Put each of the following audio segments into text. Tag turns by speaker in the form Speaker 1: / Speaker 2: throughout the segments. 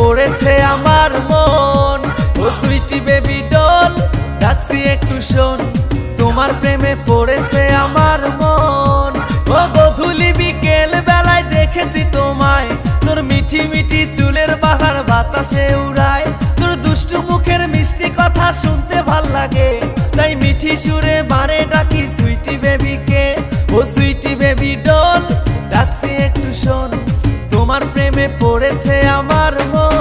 Speaker 1: পড়েছে আমার মন। ও সুইটি বেবি ডল ডাকছি একটু শোন, তোমার প্রেমে পড়েছে আমার মন। ও গধূলি বিকেল বেলায় দেখেছি তোমায়, তোর মিঠি মিঠি চুলের বাহার বাতাসে উড়ায়। তোর দুষ্টু মুখের মিষ্টি কথা শুনতে ভাল লাগে, তাই মিঠি সুরে বারে ডাকি সুইটি বেবিকে। ও সুইটি বেবি ডল ডাকছি একটু শোন, তোমার প্রেমে পড়েছে আমার মন।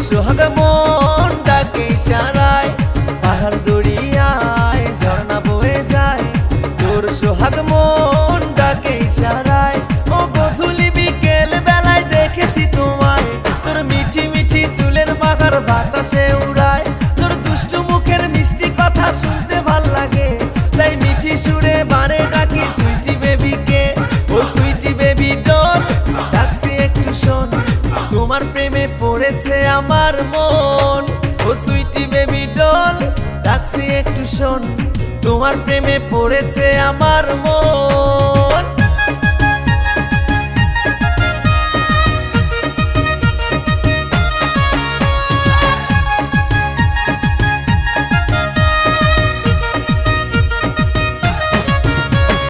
Speaker 1: সোহাগ মন ডাকে ইশারায়, পাহাড় দরিয়ায় ঝর্ণা বয়ে যায়। তোর সোহাগ মন ডাকে ইশারায়, ও গধূলি বিকেল বেলায় দেখেছি তোমায়, তোর মিঠি মিঠি চুলের বাহার বাতাসে উড়ায়। তোর দুষ্টু মুখের মিষ্টি কথা শুনতে ভাল লাগে, তাই মিঠি সুরে বারে ডাকি সুইটি বেবিকে। ও সুইটি বেবি ডল ডাকছি একটু শোন, তোমার প্রেমে পড়েছে আমার মন। ও সুইটি বেবি ডল ডাকছি একটু শোন, তোমার প্রেমে পড়েছে আমার মন।